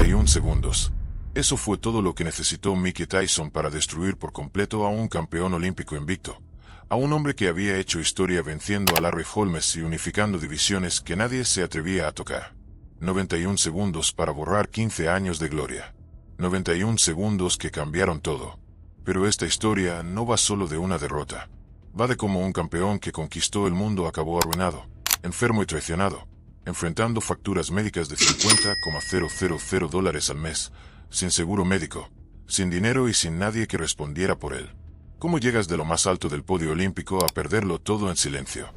91 segundos. Eso fue todo lo que necesitó Mike Tyson para destruir por completo a un campeón olímpico invicto, a un hombre que había hecho historia venciendo a Larry Holmes y unificando divisiones que nadie se atrevía a tocar. 91 segundos para borrar 15 años de gloria. 91 segundos que cambiaron todo. Pero esta historia no va solo de una derrota. Va de cómo un campeón que conquistó el mundo acabó arruinado, enfermo y traicionado, enfrentando facturas médicas de $50,000 al mes, sin seguro médico, sin dinero y sin nadie que respondiera por él. ¿Cómo llegas de lo más alto del podio olímpico a perderlo todo en silencio?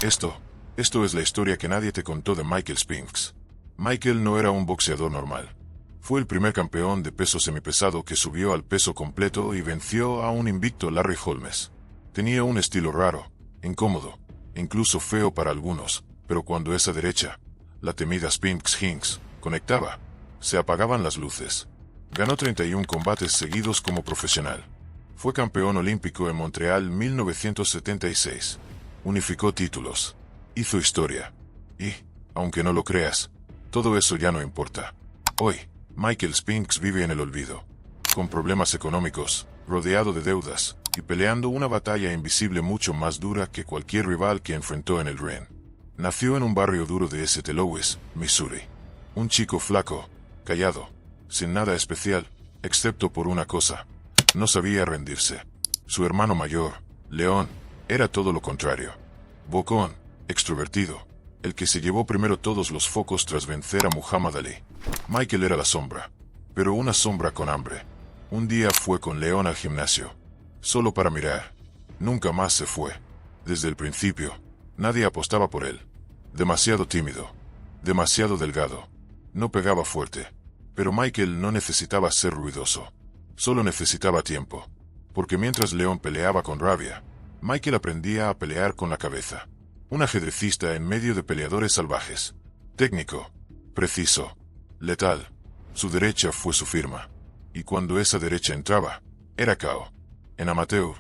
Esto es la historia que nadie te contó de Michael Spinks. Michael no era un boxeador normal. Fue el primer campeón de peso semipesado que subió al peso completo y venció a un invicto Larry Holmes. Tenía un estilo raro, incómodo, incluso feo para algunos, pero cuando esa derecha, la temida Spinks Hinks, conectaba, se apagaban las luces. Ganó 31 combates seguidos como profesional. Fue campeón olímpico en Montreal 1976. Unificó títulos. Hizo historia. Y, aunque no lo creas, todo eso ya no importa. Hoy, Michael Spinks vive en el olvido, con problemas económicos, rodeado de deudas, y peleando una batalla invisible mucho más dura que cualquier rival que enfrentó en el ring. Nació en un barrio duro de St. Louis, Missouri. Un chico flaco, callado, sin nada especial, excepto por una cosa: no sabía rendirse. Su hermano mayor, León, era todo lo contrario. Bocón, extrovertido, el que se llevó primero todos los focos tras vencer a Muhammad Ali. Michael era la sombra, pero una sombra con hambre. Un día fue con León al gimnasio, solo para mirar. Nunca más se fue. Desde el principio, nadie apostaba por él. Demasiado tímido, demasiado delgado. No pegaba fuerte. Pero Michael no necesitaba ser ruidoso. Solo necesitaba tiempo. Porque mientras León peleaba con rabia, Michael aprendía a pelear con la cabeza. Un ajedrecista en medio de peleadores salvajes. Técnico, preciso, letal. Su derecha fue su firma. Y cuando esa derecha entraba, era KO. En amateur,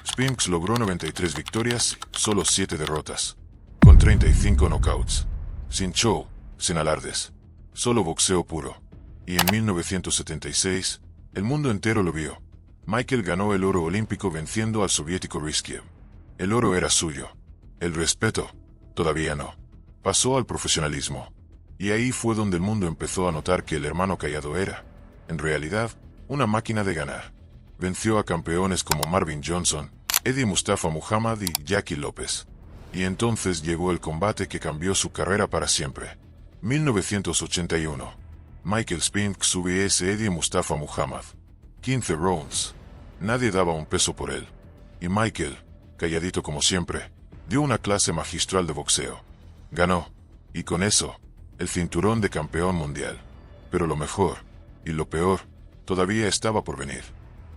Spinks logró 93 victorias y solo 7 derrotas. Con 35 knockouts. Sin show, sin alardes. Solo boxeo puro. Y en 1976, el mundo entero lo vio. Michael ganó el oro olímpico venciendo al soviético Riskiev. El oro era suyo. El respeto, todavía no. Pasó al profesionalismo. Y ahí fue donde el mundo empezó a notar que el hermano callado era, en realidad, una máquina de ganar. Venció a campeones como Marvin Johnson, Eddie Mustafa Muhammad y Jackie López. Y entonces llegó el combate que cambió su carrera para siempre. 1981. Michael Spinks vs Eddie Mustafa Muhammad. 15 rounds. Nadie daba un peso por él. Y Michael, calladito como siempre, dio una clase magistral de boxeo. Ganó. Y con eso, el cinturón de campeón mundial. Pero lo mejor, y lo peor, todavía estaba por venir.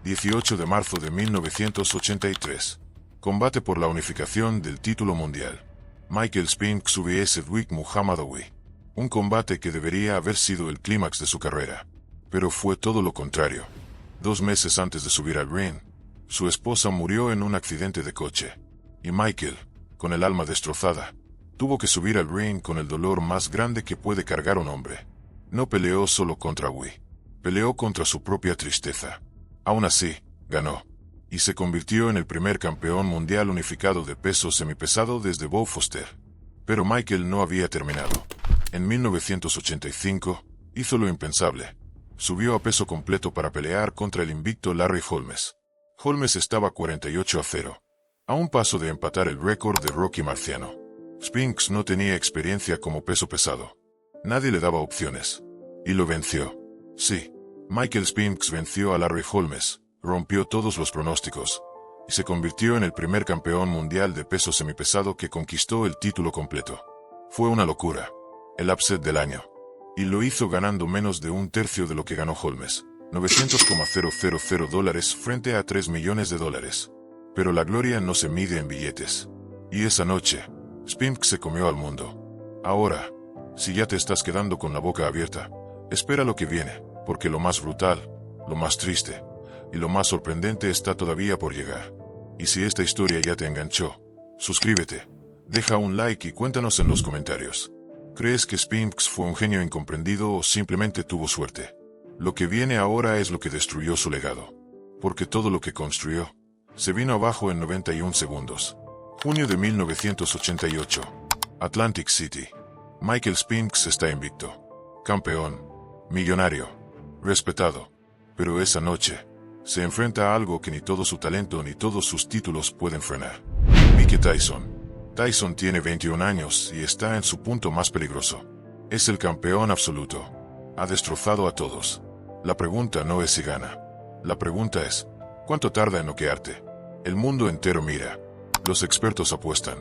18 de marzo de 1983. Combate por la unificación del título mundial. Michael Spinks vs Dwight Muhammad Ali. Un combate que debería haber sido el clímax de su carrera. Pero fue todo lo contrario. 2 meses antes de subir al ring, su esposa murió en un accidente de coche. Y Michael, con el alma destrozada, tuvo que subir al ring con el dolor más grande que puede cargar un hombre. No peleó solo contra Wii. Peleó contra su propia tristeza. Aún así, ganó. Y se convirtió en el primer campeón mundial unificado de peso semipesado desde Bob Foster. Pero Michael no había terminado. En 1985, hizo lo impensable. Subió a peso completo para pelear contra el invicto Larry Holmes. Holmes estaba 48-0. A un paso de empatar el récord de Rocky Marciano. Spinks no tenía experiencia como peso pesado. Nadie le daba opciones. Y lo venció. Sí, Michael Spinks venció a Larry Holmes, rompió todos los pronósticos, y se convirtió en el primer campeón mundial de peso semipesado que conquistó el título completo. Fue una locura. El upset del año. Y lo hizo ganando menos de un tercio de lo que ganó Holmes. $900,000 frente a $3 millones. Pero la gloria no se mide en billetes. Y esa noche, Spinks se comió al mundo. Ahora, si ya te estás quedando con la boca abierta, espera lo que viene, porque lo más brutal, lo más triste y lo más sorprendente está todavía por llegar. Y si esta historia ya te enganchó, suscríbete, deja un like y cuéntanos en los comentarios. ¿Crees que Spinks fue un genio incomprendido o simplemente tuvo suerte? Lo que viene ahora es lo que destruyó su legado. Porque todo lo que construyó se vino abajo en 91 segundos. Junio de 1988. Atlantic City. Michael Spinks está invicto. Campeón. Millonario. Respetado. Pero esa noche se enfrenta a algo que ni todo su talento ni todos sus títulos pueden frenar. Mike Tyson. Tyson tiene 21 años y está en su punto más peligroso. Es el campeón absoluto. Ha destrozado a todos. La pregunta no es si gana. La pregunta es, ¿cuánto tarda en noquearte? El mundo entero mira. Los expertos apuestan.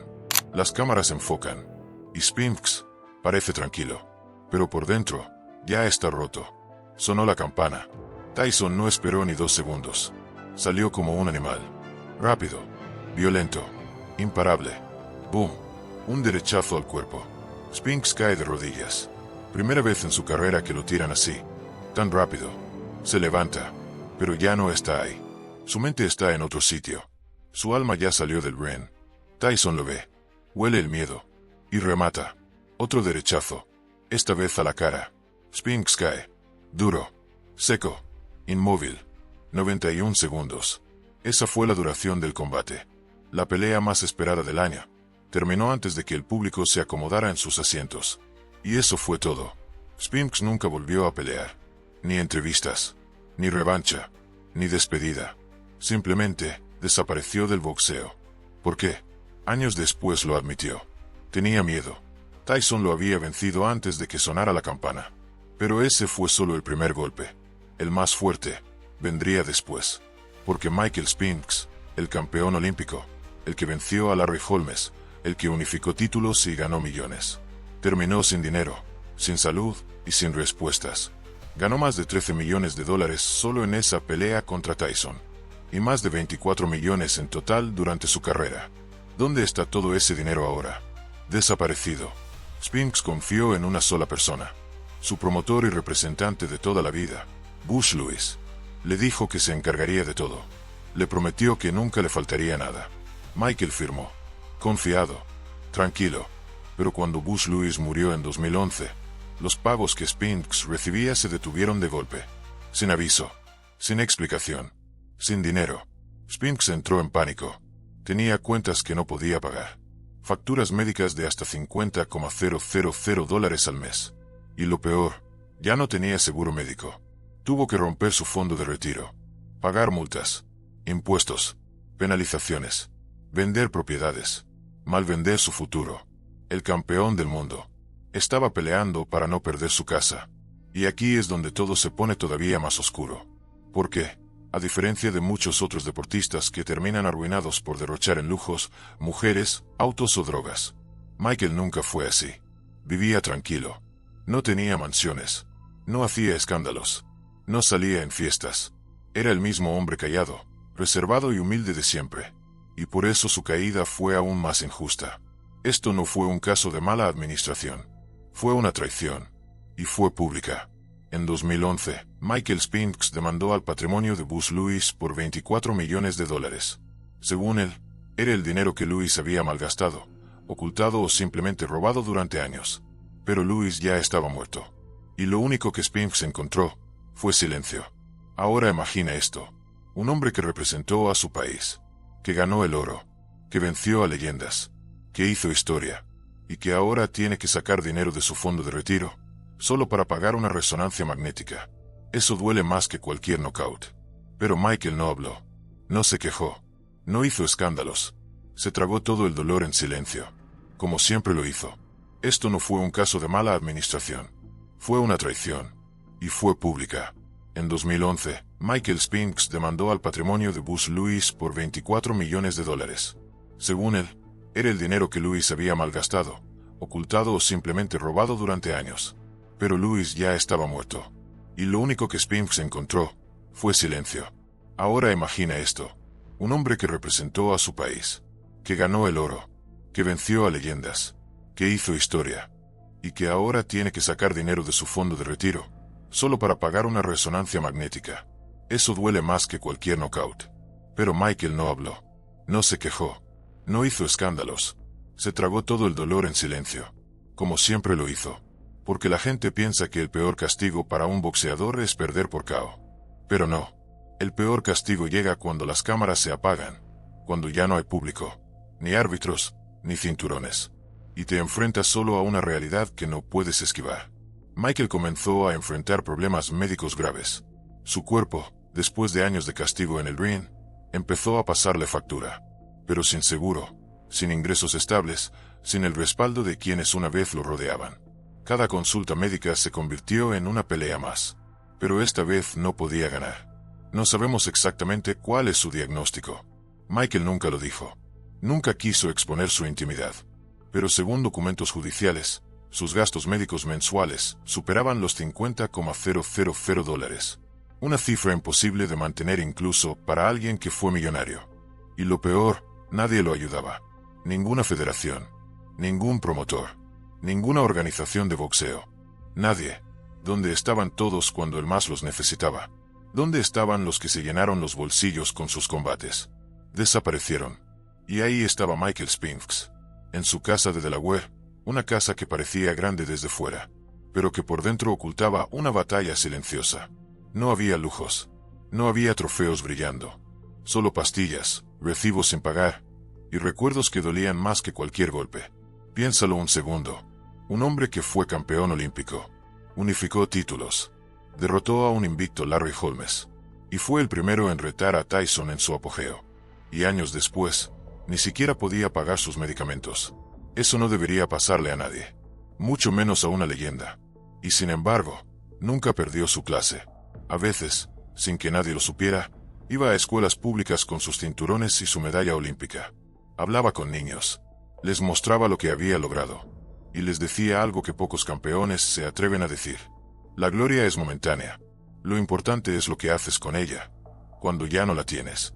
Las cámaras enfocan. Y Spinks parece tranquilo. Pero por dentro, ya está roto. Sonó la campana. Tyson no esperó ni 2 segundos. Salió como un animal. Rápido. Violento. Imparable. ¡Boom! Un derechazo al cuerpo. Spinks cae de rodillas. Primera vez en su carrera que lo tiran así. Tan rápido. Se levanta. Pero ya no está ahí. Su mente está en otro sitio. Su alma ya salió del ring. Tyson lo ve. Huele el miedo. Y remata. Otro derechazo. Esta vez a la cara. Spinks cae. Duro. Seco. Inmóvil. 91 segundos. Esa fue la duración del combate. La pelea más esperada del año. Terminó antes de que el público se acomodara en sus asientos. Y eso fue todo. Spinks nunca volvió a pelear. Ni entrevistas. Ni revancha. Ni despedida. Simplemente desapareció del boxeo. ¿Por qué? Años después lo admitió. Tenía miedo. Tyson lo había vencido antes de que sonara la campana. Pero ese fue solo el primer golpe. El más fuerte vendría después. Porque Michael Spinks, el campeón olímpico, el que venció a Larry Holmes, el que unificó títulos y ganó millones, terminó sin dinero, sin salud y sin respuestas. Ganó más de 13 millones de dólares solo en esa pelea contra Tyson. Y más de 24 millones en total durante su carrera. ¿Dónde está todo ese dinero ahora? Desaparecido. Spinks confió en una sola persona. Su promotor y representante de toda la vida, Bush Lewis. Le dijo que se encargaría de todo. Le prometió que nunca le faltaría nada. Michael firmó. Confiado. Tranquilo. Pero cuando Bush Lewis murió en 2011, los pagos que Spinks recibía se detuvieron de golpe. Sin aviso. Sin explicación. Sin dinero. Spinks entró en pánico. Tenía cuentas que no podía pagar. Facturas médicas de hasta $50,000 al mes. Y lo peor, ya no tenía seguro médico. Tuvo que romper su fondo de retiro. Pagar multas. Impuestos. Penalizaciones. Vender propiedades. Malvender su futuro. El campeón del mundo. Estaba peleando para no perder su casa. Y aquí es donde todo se pone todavía más oscuro. ¿Por qué? A diferencia de muchos otros deportistas que terminan arruinados por derrochar en lujos, mujeres, autos o drogas. Michael nunca fue así. Vivía tranquilo. No tenía mansiones. No hacía escándalos. No salía en fiestas. Era el mismo hombre callado, reservado y humilde de siempre. Y por eso su caída fue aún más injusta. Esto no fue un caso de mala administración. Fue una traición. Y fue pública. En 2011, Michael Spinks demandó al patrimonio de Bush Lewis por $24 millones. Según él, era el dinero que Lewis había malgastado, ocultado o simplemente robado durante años. Pero Lewis ya estaba muerto. Y lo único que Spinks encontró fue silencio. Ahora imagina esto. Un hombre que representó a su país, que ganó el oro, que venció a leyendas, que hizo historia, y que ahora tiene que sacar dinero de su fondo de retiro, solo para pagar una resonancia magnética. Eso duele más que cualquier knockout. Pero Michael no habló. No se quejó. No hizo escándalos. Se tragó todo el dolor en silencio. Como siempre lo hizo. Esto no fue un caso de mala administración. Fue una traición. Y fue pública. En 2011, Michael Spinks demandó al patrimonio de Bush Lewis por $24 millones. Según él, era el dinero que Lewis había malgastado, ocultado o simplemente robado durante años. Pero Lewis ya estaba muerto. Y lo único que Spinks encontró fue silencio. Ahora imagina esto. Un hombre que representó a su país, que ganó el oro, que venció a leyendas, que hizo historia, y que ahora tiene que sacar dinero de su fondo de retiro, solo para pagar una resonancia magnética. Eso duele más que cualquier knockout. Pero Michael no habló. No se quejó. No hizo escándalos. Se tragó todo el dolor en silencio. Como siempre lo hizo. Porque la gente piensa que el peor castigo para un boxeador es perder por KO. Pero no. El peor castigo llega cuando las cámaras se apagan, cuando ya no hay público, ni árbitros, ni cinturones, y te enfrentas solo a una realidad que no puedes esquivar. Michael comenzó a enfrentar problemas médicos graves. Su cuerpo, después de años de castigo en el ring, empezó a pasarle factura. Pero sin seguro, sin ingresos estables, sin el respaldo de quienes una vez lo rodeaban. Cada consulta médica se convirtió en una pelea más. Pero esta vez no podía ganar. No sabemos exactamente cuál es su diagnóstico. Michael nunca lo dijo. Nunca quiso exponer su intimidad. Pero según documentos judiciales, sus gastos médicos mensuales superaban los $50,000. Una cifra imposible de mantener incluso para alguien que fue millonario. Y lo peor, nadie lo ayudaba. Ninguna federación, ningún promotor, ninguna organización de boxeo. Nadie. ¿Dónde estaban todos cuando el más los necesitaba? ¿Dónde estaban los que se llenaron los bolsillos con sus combates? Desaparecieron. Y ahí estaba Michael Spinks, en su casa de Delaware, una casa que parecía grande desde fuera, pero que por dentro ocultaba una batalla silenciosa. No había lujos. No había trofeos brillando. Solo pastillas, recibos sin pagar, y recuerdos que dolían más que cualquier golpe. Piénsalo un segundo. Un hombre que fue campeón olímpico. Unificó títulos. Derrotó a un invicto Larry Holmes. Y fue el primero en retar a Tyson en su apogeo. Y años después, ni siquiera podía pagar sus medicamentos. Eso no debería pasarle a nadie. Mucho menos a una leyenda. Y sin embargo, nunca perdió su clase. A veces, sin que nadie lo supiera, iba a escuelas públicas con sus cinturones y su medalla olímpica. Hablaba con niños. Les mostraba lo que había logrado. Y les decía algo que pocos campeones se atreven a decir. La gloria es momentánea. Lo importante es lo que haces con ella, cuando ya no la tienes.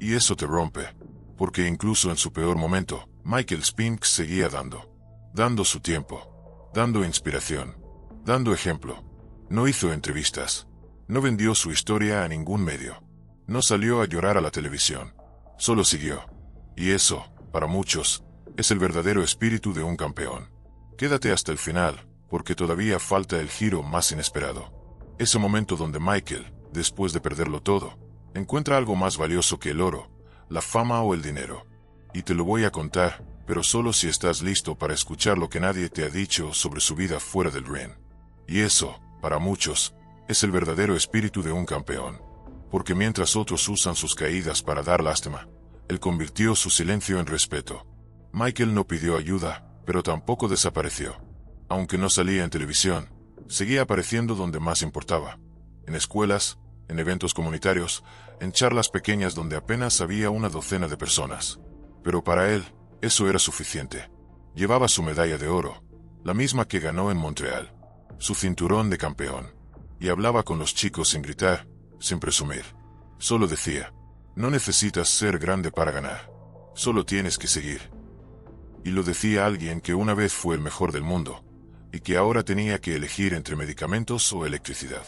Y eso te rompe, porque incluso en su peor momento, Michael Spinks seguía dando su tiempo, dando inspiración, dando ejemplo. No hizo entrevistas, no vendió su historia a ningún medio, no salió a llorar a la televisión, solo siguió. Y eso, para muchos, es el verdadero espíritu de un campeón. Quédate hasta el final, porque todavía falta el giro más inesperado. Ese momento donde Michael, después de perderlo todo, encuentra algo más valioso que el oro, la fama o el dinero. Y te lo voy a contar, pero solo si estás listo para escuchar lo que nadie te ha dicho sobre su vida fuera del ring. Y eso, para muchos, es el verdadero espíritu de un campeón. Porque mientras otros usan sus caídas para dar lástima, él convirtió su silencio en respeto. Michael no pidió ayuda, pero tampoco desapareció. Aunque no salía en televisión, seguía apareciendo donde más importaba. En escuelas, en eventos comunitarios, en charlas pequeñas donde apenas había una docena de personas. Pero para él, eso era suficiente. Llevaba su medalla de oro, la misma que ganó en Montreal, su cinturón de campeón. Y hablaba con los chicos sin gritar, sin presumir. Solo decía, no necesitas ser grande para ganar. Solo tienes que seguir. Y lo decía alguien que una vez fue el mejor del mundo, y que ahora tenía que elegir entre medicamentos o electricidad.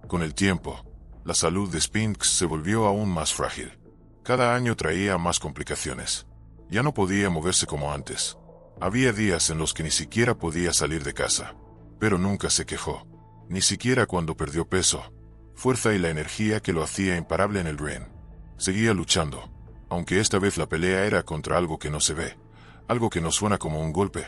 Con el tiempo, la salud de Spinks se volvió aún más frágil. Cada año traía más complicaciones. Ya no podía moverse como antes. Había días en los que ni siquiera podía salir de casa. Pero nunca se quejó. Ni siquiera cuando perdió peso, fuerza y la energía que lo hacía imparable en el ring. Seguía luchando, aunque esta vez la pelea era contra algo que no se ve, algo que no suena como un golpe,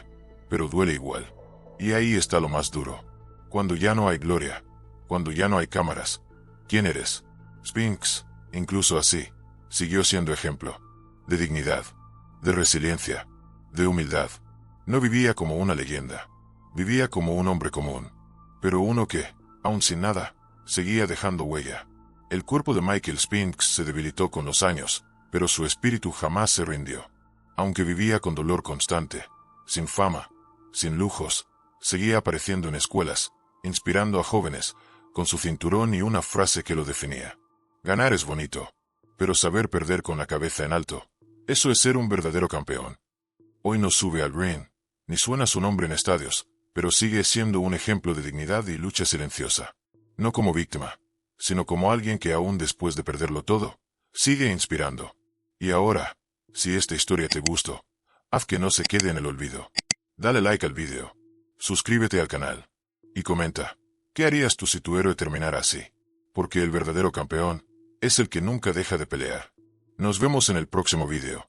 pero duele igual. Y ahí está lo más duro. Cuando ya no hay gloria, cuando ya no hay cámaras. ¿Quién eres? Spinks, incluso así, siguió siendo ejemplo. De dignidad, de resiliencia, de humildad. No vivía como una leyenda. Vivía como un hombre común. Pero uno que, aun sin nada, seguía dejando huella. El cuerpo de Michael Spinks se debilitó con los años, pero su espíritu jamás se rindió. Aunque vivía con dolor constante, sin fama, sin lujos, seguía apareciendo en escuelas, inspirando a jóvenes, con su cinturón y una frase que lo definía. Ganar es bonito, pero saber perder con la cabeza en alto, eso es ser un verdadero campeón. Hoy no sube al ring, ni suena su nombre en estadios, pero sigue siendo un ejemplo de dignidad y lucha silenciosa. No como víctima, sino como alguien que aún después de perderlo todo, sigue inspirando. Y ahora, si esta historia te gustó, haz que no se quede en el olvido. Dale like al video. suscríbete al canal. Y comenta, ¿qué harías tú si tu héroe terminara así? Porque el verdadero campeón es el que nunca deja de pelear. Nos vemos en el próximo video.